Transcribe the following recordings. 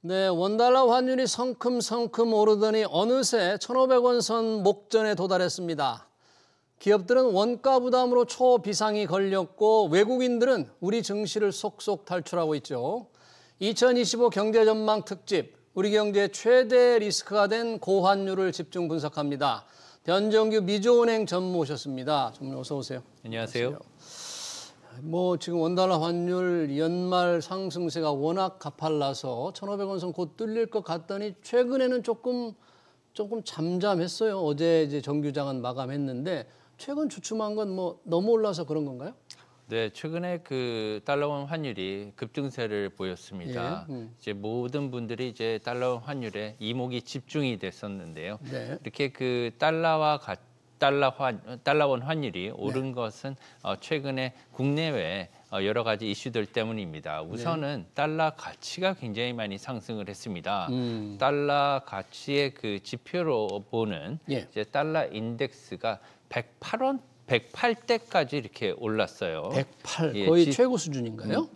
네, 원달러 환율이 성큼성큼 오르더니 어느새 1,500원 선 목전에 도달했습니다. 기업들은 원가 부담으로 초비상이 걸렸고 외국인들은 우리 증시를 속속 탈출하고 있죠. 2025 경제전망 특집, 우리 경제의 최대 리스크가 된 고환율을 집중 분석합니다. 변정규 미조은행 전무 오셨습니다. 전무 어서 오세요. 안녕하세요. 지금 원달러 환율 연말 상승세가 워낙 가팔라서 1,500원 선 곧 뚫릴 것 같더니 최근에는 조금 잠잠했어요. 어제 이제 정규장은 마감했는데 최근 주춤한 건 너무 올라서 그런 건가요? 네, 최근에 그 달러원 환율이 급등세를 보였습니다. 이제 모든 분들이 이제 달러 환율에 이목이 집중이 됐었는데요. 네. 이렇게 그 달러원 환율이 오른 것은 최근에 국내외 여러 가지 이슈들 때문입니다. 우선은 달러 가치가 굉장히 많이 상승을 했습니다. 달러 가치의 그 지표로 보는 이제 달러 인덱스가 108대까지 이렇게 올랐어요. 108, 거의 최고 수준인가요?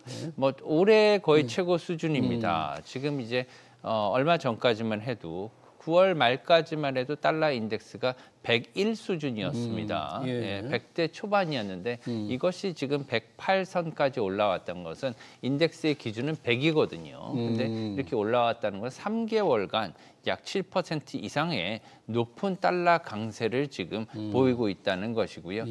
올해 거의 최고 수준입니다. 지금 이제 얼마 전까지만 해도 9월 말까지만 해도 달러 인덱스가 101 수준이었습니다. 100대 초반이었는데 이것이 지금 108선까지 올라왔던 것은 인덱스의 기준은 100이거든요. 근데 이렇게 올라왔다는 건 3개월간 약 7% 이상의 높은 달러 강세를 지금 보이고 있다는 것이고요.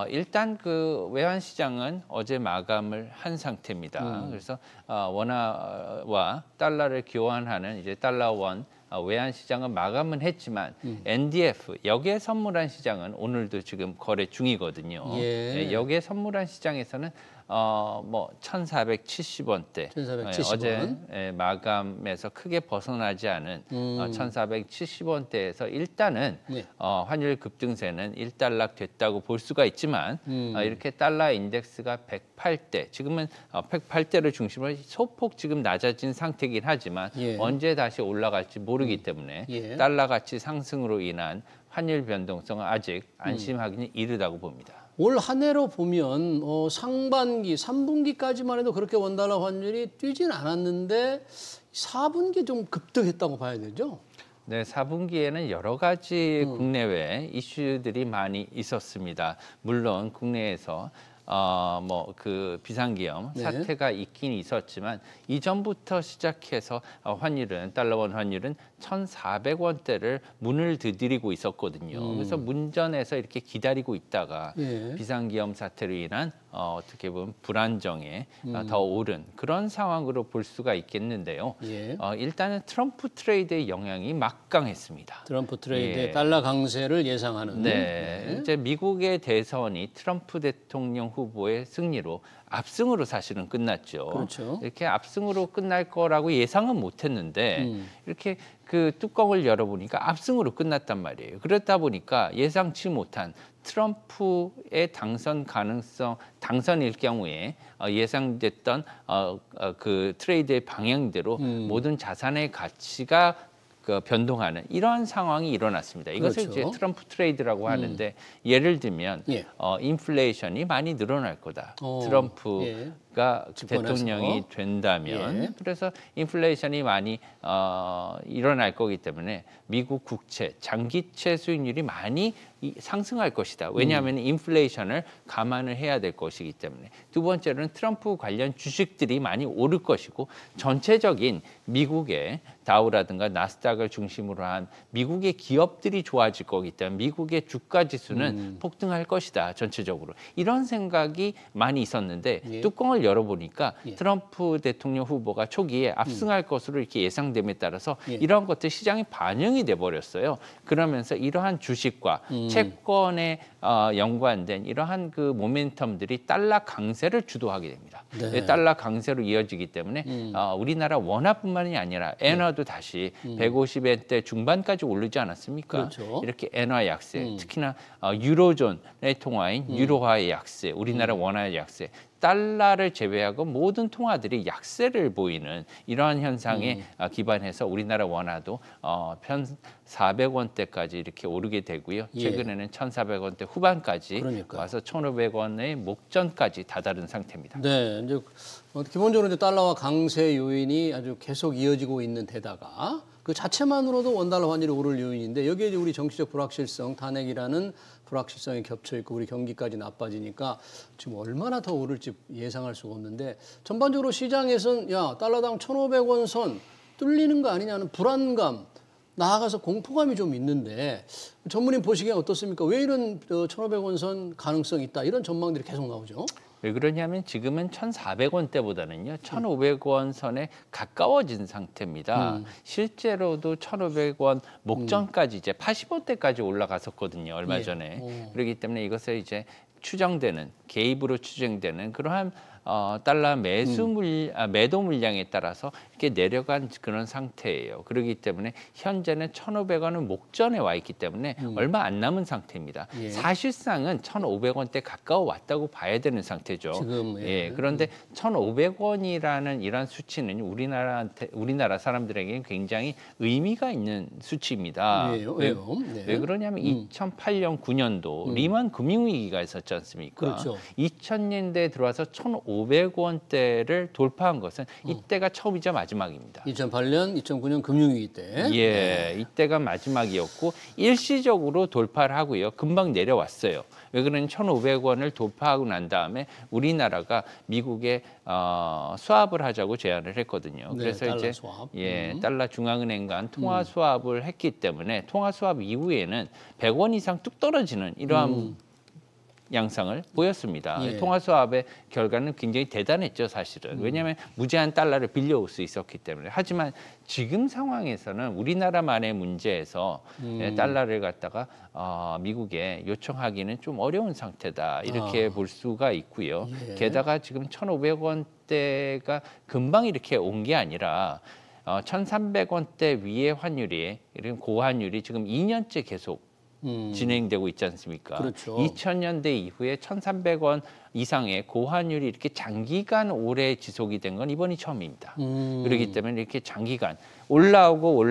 일단 그 외환 시장은 어제 마감을 한 상태입니다. 그래서 원화와 달러를 교환하는 이제 달러원 외환 시장은 마감은 했지만 NDF 역외 선물한 시장은 오늘도 지금 거래 중이거든요. 역외 선물한 시장에서는 1,470원대. 1,470원. 어제 마감에서 크게 벗어나지 않은 1,470원대에서 일단은 환율 급등세는 일단락됐다고 볼 수가 있지만 이렇게 달러 인덱스가 108대, 지금은 108대를 중심으로 소폭 지금 낮아진 상태이긴 하지만 언제 다시 올라갈지 모르기 때문에 달러 가치 상승으로 인한 환율 변동성은 아직 안심하기는 이르다고 봅니다. 올 한 해로 보면 상반기, 3분기까지만 해도 그렇게 원달러 환율이 뛰진 않았는데 4분기 좀 급등했다고 봐야 되죠? 네, 4분기에는 여러 가지 국내외 이슈들이 많이 있었습니다. 물론 국내에서 그 비상기업 사태가 있긴 있었지만 이전부터 시작해서 달러원 환율은 1,400원대를 문을 두드리고 있었거든요. 그래서 문전에서 이렇게 기다리고 있다가 비상기업 사태로 인한 어떻게 보면 불안정에 더 오른 그런 상황으로 볼 수가 있겠는데요. 일단은 트럼프 트레이드의 영향이 막강했습니다. 트럼프 트레이드의 달러 강세를 예상하는. 이제 미국의 대선이 트럼프 대통령 후보의 승리로 압승으로 사실은 끝났죠. 그렇죠. 이렇게 압승으로 끝날 거라고 예상은 못했는데 이렇게 그 뚜껑을 열어보니까 압승으로 끝났단 말이에요. 그렇다 보니까 예상치 못한 트럼프의 당선 가능성, 당선일 경우에 예상됐던 그 트레이드의 방향대로 모든 자산의 가치가 변동하는 이러한 상황이 일어났습니다. 이것을 이제 트럼프 트레이드라고 하는데 예를 들면 인플레이션이 많이 늘어날 거다. 트럼프가 대통령이 된다면 그래서 인플레이션이 많이 일어날 거기 때문에 미국 국채, 장기채 수익률이 많이 상승할 것이다. 왜냐하면 인플레이션을 감안을 해야 될 것이기 때문에. 두 번째로는 트럼프 관련 주식들이 많이 오를 것이고 전체적인 미국의 다우라든가 나스닥을 중심으로 한 미국의 기업들이 좋아질 거기 때문에 미국의 주가 지수는 폭등할 것이다. 전체적으로. 이런 생각이 많이 있었는데 뚜껑을 열어보니까 트럼프 대통령 후보가 초기에 압승할 것으로 이렇게 예상됨에 따라서 이러한 것들 시장이 반영이 돼버렸어요. 그러면서 이러한 주식과 채권에 연관된 이러한 그 모멘텀들이 달러 강세를 주도하게 됩니다. 달러 강세로 이어지기 때문에 우리나라 원화뿐만이 아니라 엔화도 다시 150엔대 중반까지 오르지 않았습니까? 이렇게 엔화 약세, 특히나 유로존의 통화인 유로화의 약세, 우리나라 원화의 약세, 달러를 제외하고 모든 통화들이 약세를 보이는 이러한 현상에 기반해서 우리나라 원화도 1,400원대까지 이렇게 오르게 되고요. 최근에는 1,400원대 후반까지 그러니까요. 와서 1,500원의 목전까지 다다른 상태입니다. 네, 이제 기본적으로 이제 달러와 강세 요인이 아주 계속 이어지고 있는 데다가 그 자체만으로도 원달러 환율이 오를 요인인데 여기에 이제 우리 정치적 불확실성, 탄핵이라는 불확실성이 겹쳐 있고 우리 경기까지 나빠지니까 지금 얼마나 더 오를지 예상할 수가 없는데 전반적으로 시장에서는 야 달러당 1,500원 선 뚫리는 거 아니냐는 불안감 나아가서 공포감이 좀 있는데 전문인 보시기에 어떻습니까? 왜 이런 1,500원 선 가능성이 있다 이런 전망들이 계속 나오죠? 왜 그러냐면 지금은 1,400원대보다는요 1,500원 선에 가까워진 상태입니다. 실제로도 1,500원 목전까지 이제 80원대까지 올라갔었거든요. 얼마 전에. 그렇기 때문에 이것을 이제 추정되는 개입으로 추정되는 그러한 달러 매도 물량에 따라서 이렇게 내려간 그런 상태예요. 그렇기 때문에 현재는 1,500원은 목전에 와 있기 때문에 얼마 안 남은 상태입니다. 사실상은 1,500원대 가까워 왔다고 봐야 되는 상태죠. 지금, 그런데 1,500원이라는 이런 수치는 우리나라 사람들에게 굉장히 의미가 있는 수치입니다. 왜요? 네. 왜 그러냐면 2008년, 9년도 리만 금융위기가 있었지 않습니까? 그렇죠. 2000년대에 들어와서 1,500원대를 돌파한 것은 이때가 처음이자 마지막입니다. 2008년, 2009년 금융위기 때. 이때가 마지막이었고 일시적으로 돌파를 하고요. 금방 내려왔어요. 왜 그러냐면 1,500원을 돌파하고 난 다음에 우리나라가 미국에 수합을 하자고 제안을 했거든요. 그래서 달러 이제 수합. 달러 중앙은행 간 통화 수합을 했기 때문에 통화 수합 이후에는 100원 이상 뚝 떨어지는 이러한 양상을 보였습니다. 통화 수합의 결과는 굉장히 대단했죠, 사실은. 왜냐하면 무제한 달러를 빌려올 수 있었기 때문에. 하지만 지금 상황에서는 우리나라만의 문제에서 달러를 갖다가 미국에 요청하기는 좀 어려운 상태다. 이렇게 볼 수가 있고요. 게다가 지금 1,500원대가 금방 이렇게 온 게 아니라 1,300원대 위의 환율이 이런 고환율이 지금 2년째 계속 진행되고 있지 않습니까? 그렇죠. 2000년대 이후에 1,300원 이상의 고환율이 이렇게 장기간 오래 지속이 된 건 이번이 처음입니다. 그렇기 때문에 이렇게 장기간 올라오고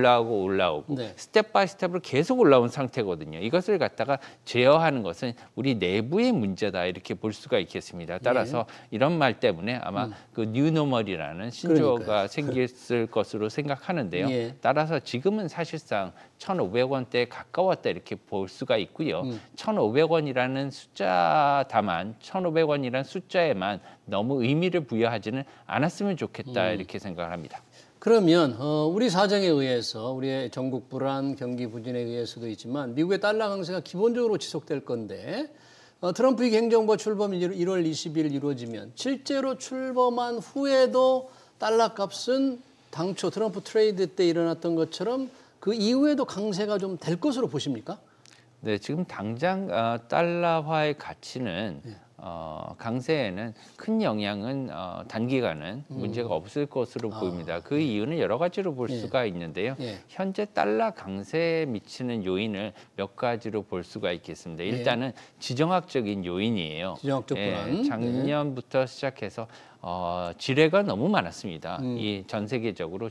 스텝 바이 스텝으로 계속 올라온 상태거든요. 이것을 갖다가 제어하는 것은 우리 내부의 문제다 이렇게 볼 수가 있겠습니다. 따라서 이런 말 때문에 아마 그 뉴노멀이라는 신조어가 생겼을 것으로 생각하는데요. 따라서 지금은 사실상 1,500원대에 가까웠다 이렇게 볼 수가 있고요. 1,500원이라는 숫자다만 1,500원이라는 숫자에만 너무 의미를 부여하지는 않았으면 좋겠다 이렇게 생각을 합니다. 그러면 우리 사정에 의해서 우리의 전국 불안, 경기 부진에 의해서도 있지만 미국의 달러 강세가 기본적으로 지속될 건데 트럼프 행정부 출범 1월 20일 이루어지면 실제로 출범한 후에도 달러 값은 당초 트럼프 트레이드 때 일어났던 것처럼 그 이후에도 강세가 좀 될 것으로 보십니까? 네, 지금 당장 달러화의 가치는 강세에는 큰 영향은 단기간은 문제가 없을 것으로 보입니다. 그 이유는 여러 가지로 볼 수가 있는데요. 현재 달러 강세에 미치는 요인을 몇 가지로 볼 수가 있겠습니다. 일단은 지정학적인 요인이에요. 지정학적 불안. 작년부터 시작해서 지뢰가 너무 많았습니다. 이 전 세계적으로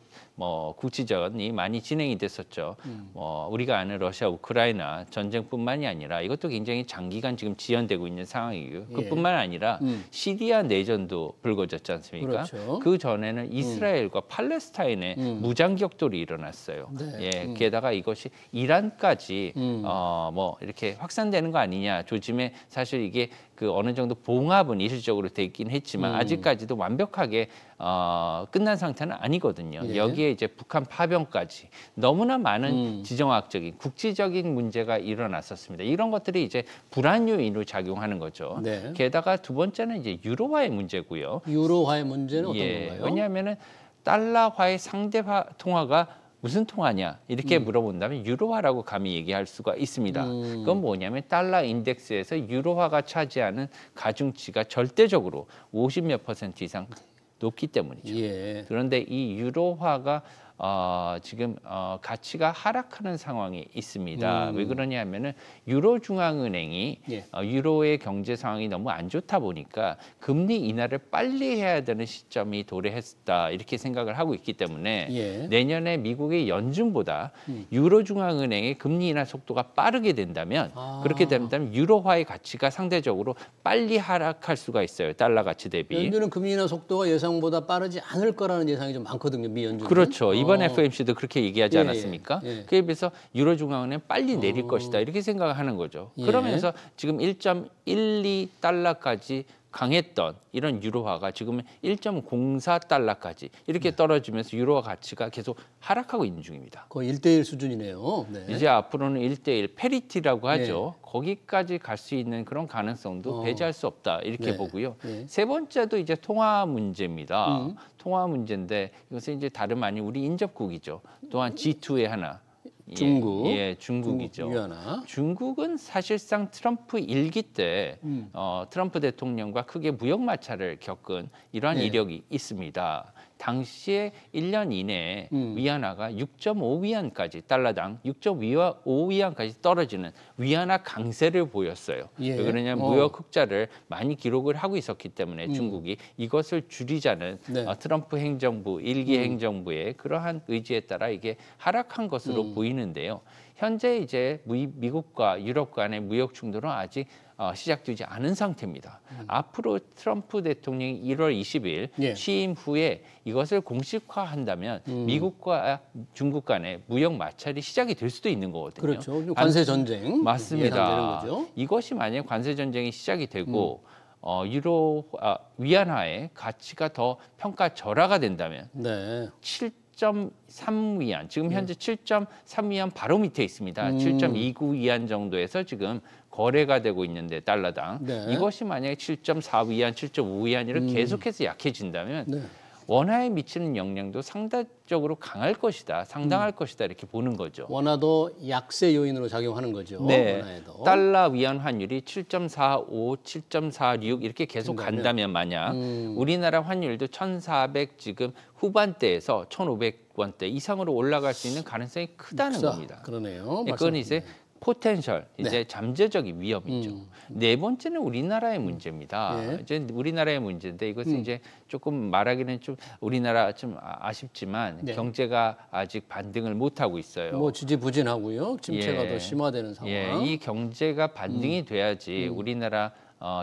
국지전이 많이 진행이 됐었죠. 우리가 아는 러시아 우크라이나 전쟁뿐만이 아니라 이것도 굉장히 장기간 지금 지연되고 있는 상황이고요. 그뿐만 아니라 시리아 내전도 불거졌지 않습니까? 그렇죠. 그 전에는 이스라엘과 팔레스타인의 무장 격돌이 일어났어요. 게다가 이것이 이란까지 이렇게 확산되는 거 아니냐. 조짐에 사실 이게 그 어느 정도 봉합은 일시적으로 돼 있긴 했지만 아직까지도 완벽하게 끝난 상태는 아니거든요. 여기에 이제 북한 파병까지 너무나 많은 지정학적인 국지적인 문제가 일어났었습니다. 이런 것들이 이제 불안 요인으로 작용하는 거죠. 게다가 두 번째는 이제 유로화의 문제고요. 유로화의 문제는 어떤 건가요? 왜냐하면은 달러화의 상대 통화가 무슨 통화냐 이렇게 물어본다면 유로화라고 감히 얘기할 수가 있습니다. 그건 뭐냐면 달러 인덱스에서 유로화가 차지하는 가중치가 절대적으로 50몇% 이상 높기 때문이죠. 그런데 이 유로화가 지금 가치가 하락하는 상황이 있습니다. 왜 그러냐면은 유로 중앙은행이 예. 유로의 경제 상황이 너무 안 좋다 보니까 금리 인하를 빨리 해야 되는 시점이 도래했다 이렇게 생각을 하고 있기 때문에 예. 내년에 미국의 연준보다 유로 중앙은행의 금리 인하 속도가 빠르게 된다면 그렇게 된다면 유로화의 가치가 상대적으로 빨리 하락할 수가 있어요. 달러 가치 대비. 연준은 금리 인하 속도가 예상보다 빠르지 않을 거라는 예상이 좀 많거든요. 미 연준은. 그렇죠. 이번 FOMC도 그렇게 얘기하지 예, 않았습니까? 예. 그에 비해서 유로 중앙은행 빨리 내릴 것이다 이렇게 생각을 하는 거죠. 예. 그러면서 지금 1.12달러까지 강했던 이런 유로화가 지금은 1.04달러까지 이렇게 떨어지면서 유로화 가치가 계속 하락하고 있는 중입니다. 거의 1대1 수준이네요. 네. 이제 앞으로는 1대1 페리티라고 하죠. 거기까지 갈 수 있는 그런 가능성도 배제할 수 없다 이렇게 네. 보고요. 네. 세 번째도 이제 통화 문제입니다. 통화 문제인데 이것은 이제 다름 아닌 우리 인접국이죠. 또한 G2의 하나. 중국. 예, 중국이죠. 중국 위안화. 중국은 사실상 트럼프 일기 때 트럼프 대통령과 크게 무역 마찰을 겪은 이러한 네. 이력이 있습니다. 당시에 1년 이내에 위안화가 6.5위안까지 달러당 6.5위안까지 떨어지는 위안화 강세를 보였어요. 예. 왜 그러냐면 무역 흑자를 많이 기록을 하고 있었기 때문에 중국이 이것을 줄이자는 네. 트럼프 행정부 일기 행정부의 그러한 의지에 따라 이게 하락한 것으로 보이는데요. 현재 이제 미국과 유럽 간의 무역 충돌은 아직 시작되지 않은 상태입니다. 앞으로 트럼프 대통령이 1월 20일 예. 취임 후에 이것을 공식화한다면 미국과 중국 간의 무역 마찰이 시작이 될 수도 있는 거거든요. 그렇죠. 관세 전쟁 맞습니다. 예상되는 거죠. 이것이 만약 관세 전쟁이 시작이 되고 위안화의 가치가 더 평가절하가 된다면 네. 7.3위안, 지금 현재 7.3위안 바로 밑에 있습니다. 7.29위안 정도에서 지금 거래가 되고 있는데 달러당. 네. 이것이 만약에 7.4위안, 7.5위안으로 계속해서 약해진다면 네. 원화에 미치는 영향도 상대적으로 강할 것이다, 상당할 것이다 이렇게 보는 거죠. 원화도 약세 요인으로 작용하는 거죠. 네, 원화에도. 달러 위안 환율이 7.45, 7.46 이렇게 계속 간다면 만약 우리나라 환율도 1,400 지금 후반대에서 1,500원대 이상으로 올라갈 수 있는 가능성이 크다는 겁니다. 그러네요. 그건 이제 포텐셜, 이제 네. 잠재적인 위험이죠. 네 번째는 우리나라의 문제입니다. 예. 이제 우리나라의 문제인데 이것은 이제 조금 말하기는 좀 우리나라 좀 아쉽지만 네. 경제가 아직 반등을 못 하고 있어요. 뭐 지지부진하고요. 침체가 예. 더 심화되는 상황. 예, 이 경제가 반등이 돼야지 우리나라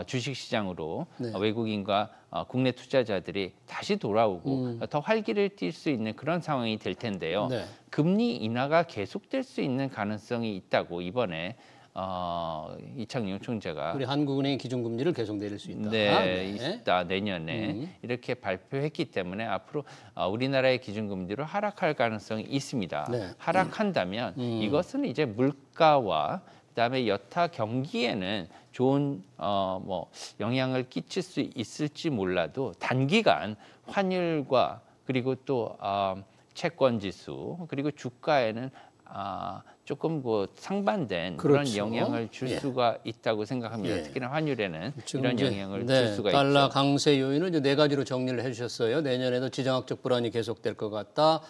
주식시장으로 네. 외국인과 국내 투자자들이 다시 돌아오고 더 활기를 띨 수 있는 그런 상황이 될 텐데요. 네. 금리 인하가 계속될 수 있는 가능성이 있다고 이번에 이창용 총재가 우리 한국은행이 기준금리를 계속 내릴 수 있다. 네, 있다 내년에 이렇게 발표했기 때문에 앞으로 우리나라의 기준금리로 하락할 가능성이 있습니다. 네. 하락한다면 이것은 이제 물가와 그다음에 여타 경기에는 좋은 뭐 영향을 끼칠 수 있을지 몰라도 단기간 환율과 그리고 또 채권 지수 그리고 주가에는 조금 뭐 상반된 그런 그렇죠. 영향을 줄 예. 수가 있다고 생각합니다. 예. 특히나 환율에는 지금 이런 이제, 영향을 네, 줄 수가 달러 있죠. 강세 요인을 이제 네 가지로 정리를 해주셨어요. 내년에도 지정학적 불안이 계속될 것 같다.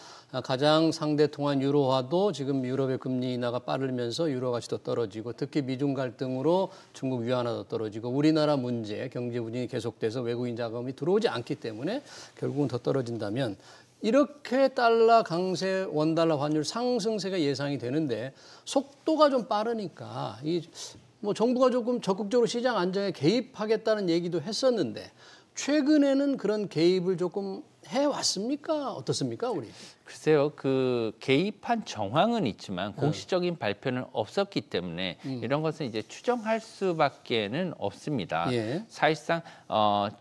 가장 상대 통한 유로화도 지금 유럽의 금리 인하가 빠르면서 유로 가치도 떨어지고 특히 미중 갈등으로 중국 위안화도 떨어지고 우리나라 문제 경제 부진이 계속돼서 외국인 자금이 들어오지 않기 때문에 결국은 더 떨어진다면 이렇게 달러 강세 원달러 환율 상승세가 예상이 되는데 속도가 좀 빠르니까 뭐 정부가 조금 적극적으로 시장 안정에 개입하겠다는 얘기도 했었는데 최근에는 그런 개입을 조금 해왔습니까? 어떻습니까, 우리? 글쎄요, 그 개입한 정황은 있지만 공식적인 발표는 없었기 때문에 이런 것은 이제 추정할 수밖에는 없습니다. 예. 사실상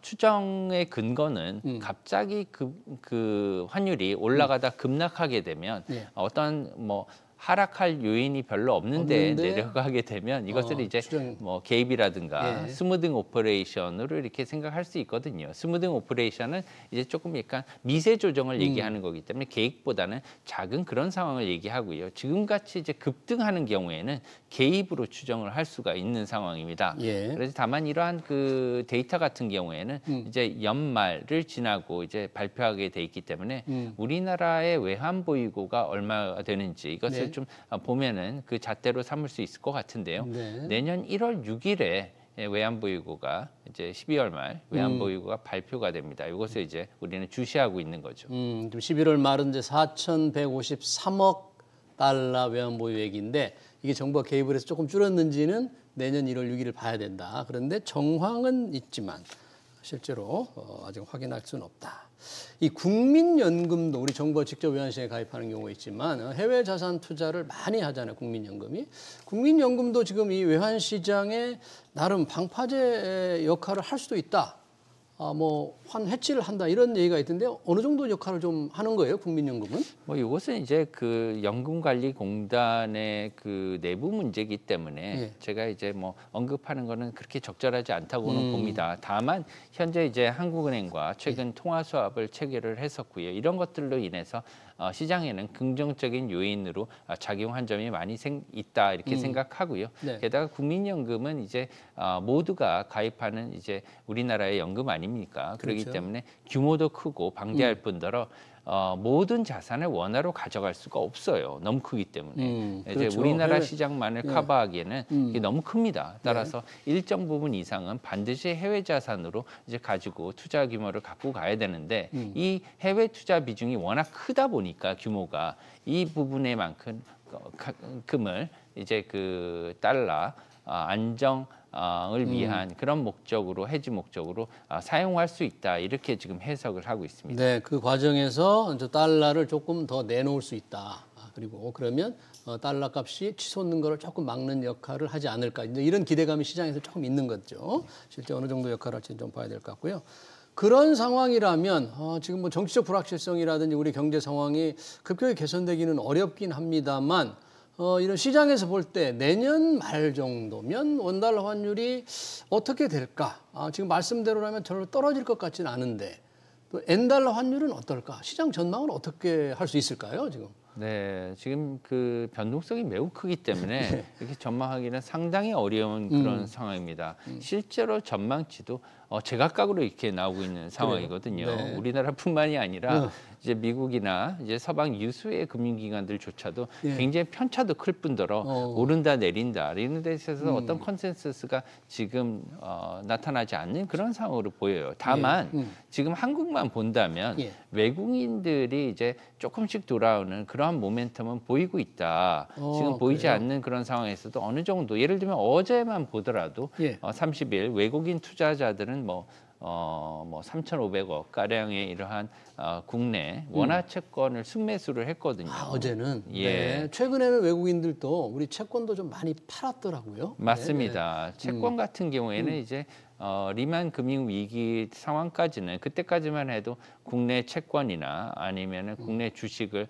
추정의 근거는 갑자기 그 환율이 올라가다 급락하게 되면 예. 어떤 뭐 하락할 요인이 별로 없는데 없는데? 내려가게 되면 이것을 이제 추정. 뭐 개입이라든가 예. 스무딩 오퍼레이션으로 이렇게 생각할 수 있거든요. 스무딩 오퍼레이션은 이제 조금 약간 미세 조정을 얘기하는 거기 때문에 개입보다는 작은 그런 상황을 얘기하고요. 지금같이 이제 급등하는 경우에는 개입으로 추정을 할 수가 있는 상황입니다. 예. 그래서 다만 이러한 그 데이터 같은 경우에는 이제 연말을 지나고 이제 발표하게 돼 있기 때문에 우리나라의 외환 보유고가 얼마가 되는지 이것을 네. 좀 보면은 그 잣대로 삼을 수 있을 것 같은데요. 네. 내년 1월 6일에 외환 보유고가 이제 12월 말 외환 보유고가 발표가 됩니다. 이것을 이제 우리는 주시하고 있는 거죠. 지금 11월 말은 이제 4,153억 달러 외환 보유액인데 이게 정부가 개입을 해서 조금 줄었는지는 내년 1월 6일을 봐야 된다. 그런데 정황은 있지만 실제로 아직 확인할 수는 없다. 이 국민연금도 우리 정부가 직접 외환시장에 가입하는 경우가 있지만 해외 자산 투자를 많이 하잖아요. 국민연금이. 국민연금도 지금 이 외환시장에 나름 방파제 역할을 할 수도 있다. 뭐 환해치를 한다 이런 얘기가 있던데 어느 정도 역할을 좀 하는 거예요, 국민연금은? 뭐 이것은 이제 그 연금관리공단의 그 내부 문제이기 때문에 예. 제가 이제 뭐 언급하는 거는 그렇게 적절하지 않다고는 봅니다. 다만 현재 이제 한국은행과 최근 통화 수합을 체결을 했었고요. 이런 것들로 인해서 시장에는 긍정적인 요인으로 작용한 점이 많이 있다 이렇게 생각하고요. 네. 게다가 국민연금은 이제 모두가 가입하는 이제 우리나라의 연금 아닙니까? 그렇기 그렇죠. 때문에 규모도 크고 방대할 뿐더러 모든 자산을 원화로 가져갈 수가 없어요. 너무 크기 때문에. 이제 그렇죠. 우리나라 해외- 시장만을 예. 커버하기에는 이게 너무 큽니다. 따라서 일정 부분 이상은 반드시 해외 자산으로 이제 가지고 투자 규모를 갖고 가야 되는데 이 해외 투자 비중이 워낙 크다 보니까 규모가 이 부분에만큼 금을 이제 그 달러 안정을 위한 그런 목적으로 해지 목적으로 사용할 수 있다 이렇게 지금 해석을 하고 있습니다. 네, 그 과정에서 이제 달러를 조금 더 내놓을 수 있다. 그리고 그러면 달러 값이 치솟는 거를 조금 막는 역할을 하지 않을까. 이제 이런 기대감이 시장에서 조금 있는 거죠. 실제 어느 정도 역할을 할지 좀 봐야 될 것 같고요. 그런 상황이라면 지금 뭐 정치적 불확실성이라든지 우리 경제 상황이 급격히 개선되기는 어렵긴 합니다만 이런 시장에서 볼 때 내년 말 정도면 원달러 환율이 어떻게 될까? 지금 말씀대로라면 별로 떨어질 것 같지는 않은데 또 엔달러 환율은 어떨까? 시장 전망은 어떻게 할 수 있을까요, 지금? 네, 지금 그 변동성이 매우 크기 때문에 이렇게 전망하기는 상당히 어려운 그런 상황입니다. 실제로 전망치도 제각각으로 이렇게 나오고 있는 상황이거든요. 네. 우리나라뿐만이 아니라 이제 미국이나 이제 서방 유수의 금융기관들조차도 굉장히 편차도 클 뿐더러 오른다 내린다 이런 데 있어서 어떤 컨센서스가 지금 나타나지 않는 그런 상황으로 보여요. 다만 지금 한국만 본다면 외국인들이 이제 조금씩 돌아오는 그러한 모멘텀은 보이고 있다. 지금 보이지 그래요? 않는 그런 상황에서도 어느 정도 예를 들면 어제만 보더라도 30일 외국인 투자자들은 뭐 3,500억 가량의 이러한 국내 원화 채권을 순매수를 했거든요. 어제는. 예. 네. 최근에는 외국인들도 우리 채권도 좀 많이 팔았더라고요. 맞습니다. 채권 같은 경우에는 이제 리만 금융 위기 상황까지는 그때까지만 해도 국내 채권이나 아니면은 국내 주식을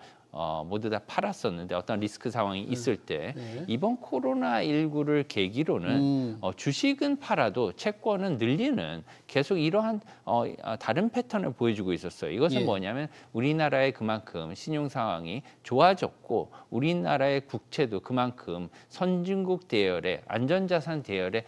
모두 다 팔았었는데 어떤 리스크 상황이 있을 때 이번 코로나19를 계기로는 주식은 팔아도 채권은 늘리는 계속 이러한 다른 패턴을 보여주고 있었어요. 이것은 뭐냐면 우리나라의 그만큼 신용 상황이 좋아졌고 우리나라의 국채도 그만큼 선진국 대열에 안전자산 대열에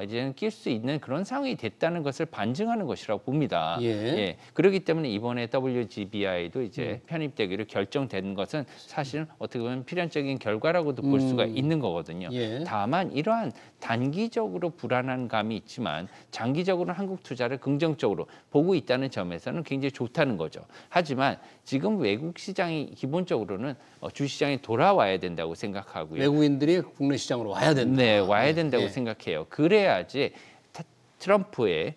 이제는 낄 수 있는 그런 상황이 됐다는 것을 반증하는 것이라고 봅니다. 예. 그렇기 때문에 이번에 WGBI도 이제 편입되기로 결정된 것은 사실은 어떻게 보면 필연적인 결과라고도 볼 수가 있는 거거든요. 다만 이러한 단기적으로 불안한 감이 있지만 장기적으로 한국 투자를 긍정적으로 보고 있다는 점에서는 굉장히 좋다는 거죠. 하지만 지금 외국 시장이 기본적으로는 주시장에 돌아와야 된다고 생각하고요. 외국인들이 국내 시장으로 와야 된다. 네, 와야 된다고 생각해요. 그래야지 트럼프의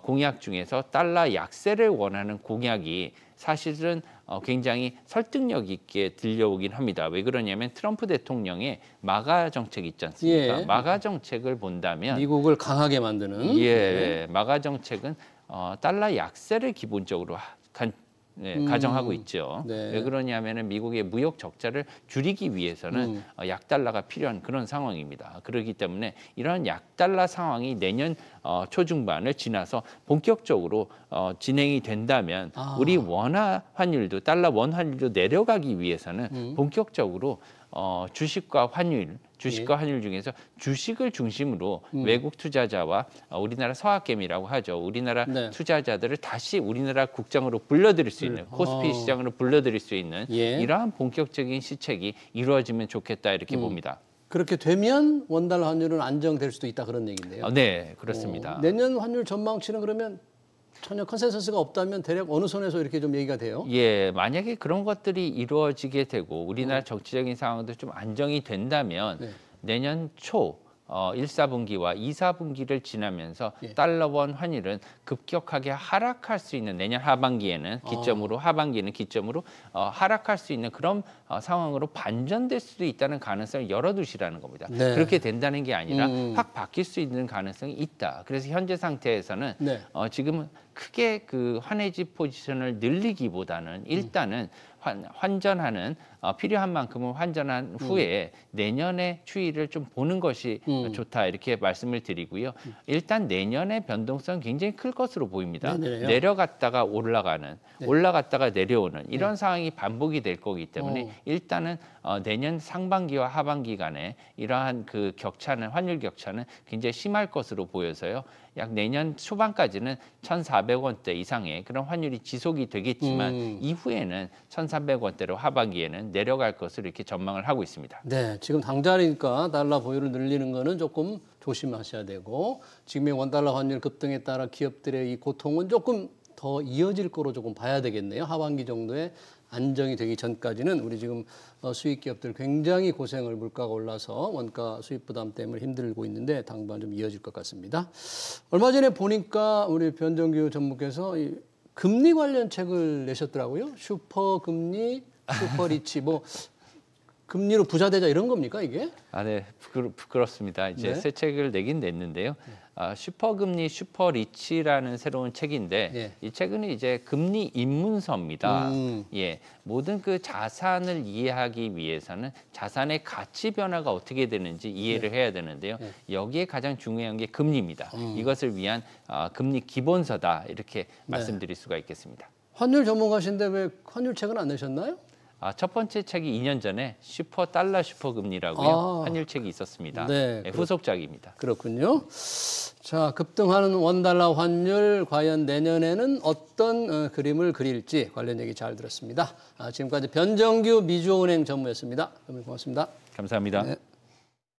공약 중에서 달러 약세를 원하는 공약이 사실은 굉장히 설득력 있게 들려오긴 합니다. 왜 그러냐면 트럼프 대통령의 마가 정책 있지 않습니까? 마가 정책을 본다면 미국을 강하게 만드는. 마가 정책은 달러 약세를 기본적으로 가정하고 있죠. 네. 왜 그러냐면은 미국의 무역 적자를 줄이기 위해서는 약달러가 필요한 그런 상황입니다. 그렇기 때문에 이런 약달러 상황이 내년 초중반을 지나서 본격적으로 진행이 된다면 우리 원화 환율도 달러 원 환율도 내려가기 위해서는 본격적으로 주식과 환율 중에서 주식을 중심으로 외국 투자자와 우리나라 서학개미라고 하죠. 우리나라 네. 투자자들을 다시 우리나라 국장으로 불러들일 수 있는 코스피 시장으로 불러들일 수 있는 예. 이러한 본격적인 시책이 이루어지면 좋겠다 이렇게 봅니다. 그렇게 되면 원달러 환율은 안정될 수도 있다 그런 얘기인데요. 네, 그렇습니다. 내년 환율 전망치는 그러면 전혀 컨센서스가 없다면 대략 어느 선에서 이렇게 좀 얘기가 돼요? 예, 만약에 그런 것들이 이루어지게 되고 우리나라 정치적인 상황도 좀 안정이 된다면 네. 내년 초 1, 4분기와 2, 4분기를 지나면서 예. 달러 원 환율은 급격하게 하락할 수 있는 내년 하반기에는 기점으로 하락할 수 있는 그런 상황으로 반전될 수도 있다는 가능성을 열어두시라는 겁니다. 네. 그렇게 된다는 게 아니라 확 바뀔 수 있는 가능성이 있다. 그래서 현재 상태에서는 네. 지금은 크게 그 환해지 포지션을 늘리기보다는 일단은 환전하는 필요한 만큼은 환전한 후에 내년의 추이를 좀 보는 것이 좋다 이렇게 말씀을 드리고요. 일단 내년의 변동성 굉장히 클 것으로 보입니다. 네네요. 내려갔다가 올라가는, 올라갔다가 내려오는 이런 상황이 반복이 될 거기 때문에 일단은 내년 상반기와 하반기 간에 이러한 그 격차는 환율 격차는 굉장히 심할 것으로 보여서요. 약 내년 초반까지는 1,400원대 이상의 그런 환율이 지속이 되겠지만 이후에는 1,300원대로 하반기에는 내려갈 것으로 이렇게 전망을 하고 있습니다. 네, 지금 당장이니까 달러 보유를 늘리는 거는 조금 조심하셔야 되고 지금의 원달러 환율 급등에 따라 기업들의 이 고통은 조금 더 이어질 거로 조금 봐야 되겠네요. 하반기 정도에 안정이 되기 전까지는 우리 지금 수익 기업들 굉장히 고생을 물가가 올라서 원가 수입 부담 때문에 힘들고 있는데 당분간 좀 이어질 것 같습니다. 얼마 전에 보니까 우리 변정규 전무께서 이 금리 관련 책을 내셨더라고요. 슈퍼금리, 슈퍼리치 뭐 금리로 부자 되자 이런 겁니까 이게? 네, 부끄럽습니다. 이제 네. 새 책을 내긴 냈는데요. 슈퍼금리, 슈퍼리치라는 새로운 책인데 예. 이 책은 이제 금리 입문서입니다. 예, 모든 그 자산을 이해하기 위해서는 자산의 가치 변화가 어떻게 되는지 이해를 해야 되는데요. 여기에 가장 중요한 게 금리입니다. 이것을 위한 금리 기본서다 이렇게 말씀드릴 수가 있겠습니다. 환율 전문가신데 왜 환율 책은 안 내셨나요? 첫 번째 책이 2년 전에 달러 슈퍼금리라고요. 환율 책이 있었습니다. 네, 후속작입니다. 그렇군요. 자, 급등하는 원달러 환율 과연 내년에는 어떤 그림을 그릴지 관련 얘기 잘 들었습니다. 지금까지 변정규 미주은행 전무였습니다. 여러분 고맙습니다. 감사합니다. 네.